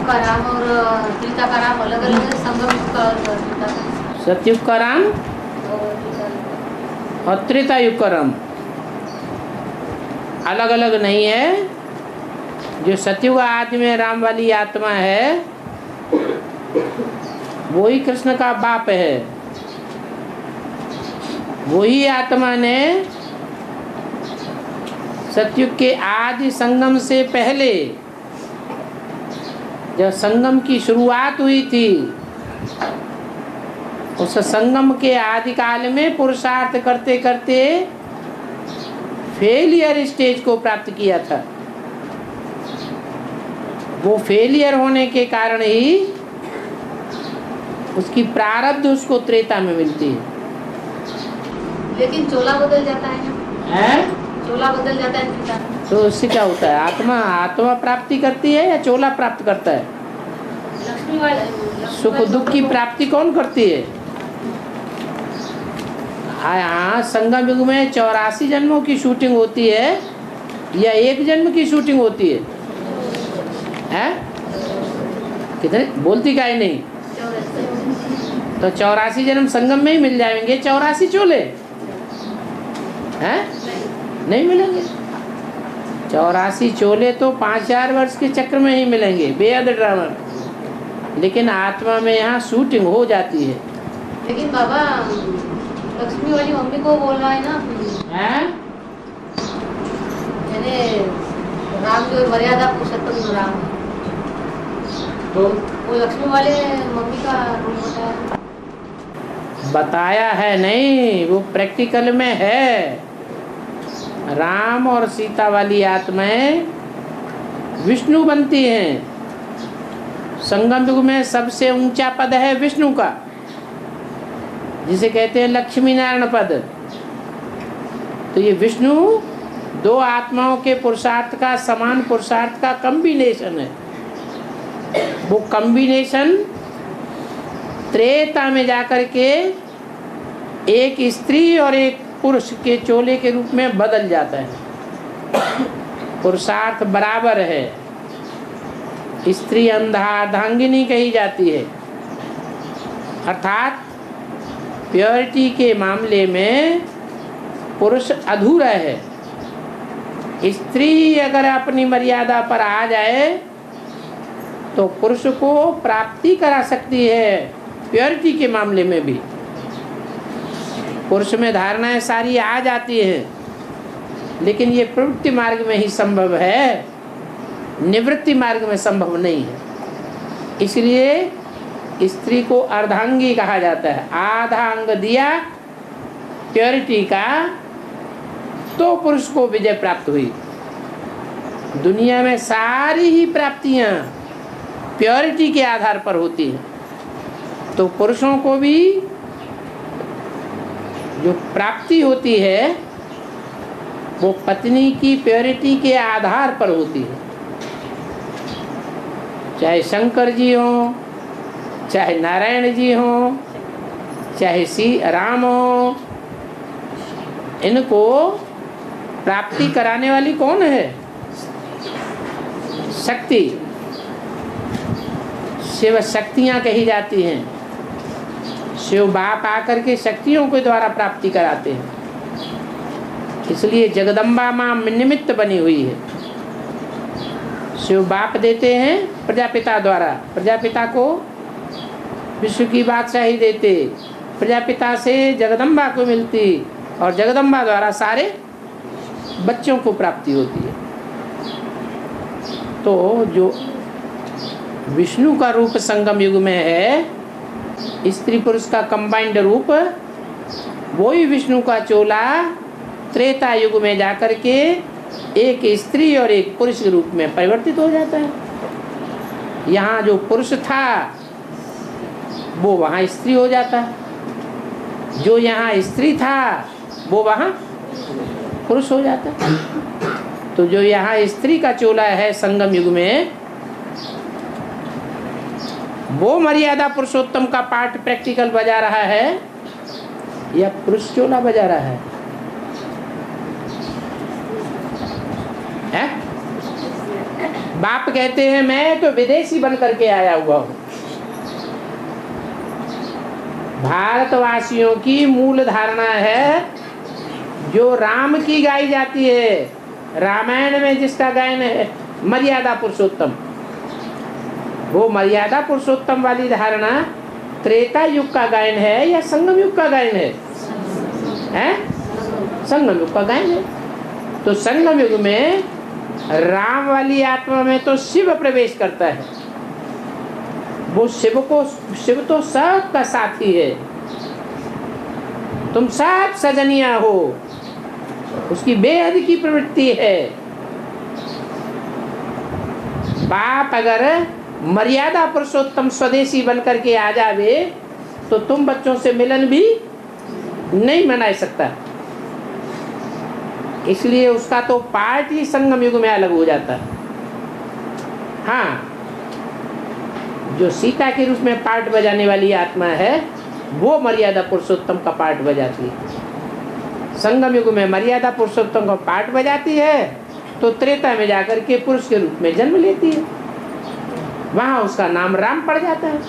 सतयुग का राम और त्रेता का राम अलग अलग है, संगम युग का और त्रेता का। सतयुग का राम और त्रेता युग का राम अलग अलग नहीं है। जो सतयुग आदि में राम वाली आत्मा है वही कृष्ण का बाप है। वही आत्मा ने सतयुग के आदि संगम से पहले, जब संगम की शुरुआत हुई थी, उस संगम के आदि काल में पुरुषार्थ करते करते फेलियर स्टेज को प्राप्त किया था। वो फेलियर होने के कारण ही उसकी प्रारब्ध उसको त्रेता में मिलती है। लेकिन चोला बदल जाता है, चोला बदल जाता है त्रेता में। तो उससे क्या होता है? आत्मा प्राप्ति करती है या चोला प्राप्त करता है? लक्ष्मी वाले सुख दुख की प्राप्ति कौन करती है? हाँ, संगम युग में 84 जन्मों की शूटिंग होती है या एक जन्म की शूटिंग होती है? हैं? कितने बोलती काहे नहीं? तो 84 जन्म संगम में ही मिल जाएंगे 84 चोले? हैं? नहीं मिलेंगे। 84 चोले तो 5000 वर्ष के चक्र में ही मिलेंगे, बेहद ड्रामा। लेकिन आत्मा में यहाँ शूटिंग हो जाती है। लेकिन बाबा लक्ष्मी वाली मम्मी को बोल रहा है ना, हैं? यानी राम जो मर्यादा पुरुषोत्तम राम, तो वो लक्ष्मी वाले मम्मी का रूप बताया है नहीं, वो प्रैक्टिकल में है। राम और सीता वाली आत्माएं विष्णु बनती हैं। संगम युग में सबसे ऊंचा पद है विष्णु का, जिसे कहते हैं लक्ष्मी नारायण पद। तो ये विष्णु दो आत्माओं के पुरुषार्थ का, समान पुरुषार्थ का कॉम्बिनेशन है। वो कॉम्बिनेशन त्रेता में जाकर के एक स्त्री और एक पुरुष के चोले के रूप में बदल जाता है। पुरुषार्थ बराबर है। स्त्री अर्धांगिनी कही जाती है, अर्थात प्योरिटी के मामले में पुरुष अधूरा है। स्त्री अगर अपनी मर्यादा पर आ जाए तो पुरुष को प्राप्ति करा सकती है। प्योरिटी के मामले में भी पुरुष में धारणाएं सारी आ जाती हैं, लेकिन ये प्रवृत्ति मार्ग में ही संभव है, निवृत्ति मार्ग में संभव नहीं है। इसलिए स्त्री को अर्धांगी कहा जाता है। आधा अंग दिया प्योरिटी का तो पुरुष को विजय प्राप्त हुई। दुनिया में सारी ही प्राप्तियां प्योरिटी के आधार पर होती हैं। तो पुरुषों को भी जो प्राप्ति होती है वो पत्नी की प्योरिटी के आधार पर होती है। चाहे शंकर जी हो, चाहे नारायण जी हो, चाहे राम हो, इनको प्राप्ति कराने वाली कौन है? शक्ति। शिव शक्तियाँ कही जाती हैं। शिव बाप आकर के शक्तियों के द्वारा प्राप्ति कराते हैं। इसलिए जगदम्बा माँ निमित्त बनी हुई है। शिव बाप देते हैं प्रजापिता द्वारा, प्रजापिता को विश्व की बादशाही देते, प्रजापिता से जगदम्बा को मिलती और जगदम्बा द्वारा सारे बच्चों को प्राप्ति होती है। तो जो विष्णु का रूप संगम युग में है, स्त्री पुरुष का कंबाइंड रूप, वही विष्णु का चोला त्रेता युग में जाकर के एक स्त्री और एक पुरुष के रूप में परिवर्तित हो जाता है। यहाँ जो पुरुष था वो वहाँ स्त्री हो जाता है, जो यहाँ स्त्री था वो वहाँ पुरुष हो जाता है। तो जो यहाँ स्त्री का चोला है संगम युग में, वो मर्यादा पुरुषोत्तम का पार्ट प्रैक्टिकल बजा रहा है या पुरुष चोला बजा रहा है? बाप कहते हैं मैं तो विदेशी बन करके आया हुआ हूँ। भारतवासियों की मूल धारणा है जो राम की गाई जाती है, रामायण में जिसका गायन है मर्यादा पुरुषोत्तम, वो मर्यादा पुरुषोत्तम वाली धारणा त्रेता युग का गायन है या संगम युग का गायन है? संगम युग का गायन है। तो संगम युग में राम वाली आत्मा में तो शिव प्रवेश करता है, वो शिव तो सबका साथी है, तुम सब सजनिया हो, उसकी बेहद की प्रवृत्ति है। बाप अगर मर्यादा पुरुषोत्तम स्वदेशी बनकर के आ जावे तो तुम बच्चों से मिलन भी नहीं मना सकता, इसलिए उसका तो पार्ट ही संगम युग में अलग हो जाता है। हाँ, जो सीता के रूप में पार्ट बजाने वाली आत्मा है वो मर्यादा पुरुषोत्तम का पार्ट बजाती है। संगम युग में मर्यादा पुरुषोत्तम का पार्ट बजाती है तो त्रेता में जाकर के पुरुष के रूप में जन्म लेती है, वहां उसका नाम राम पड़ जाता है।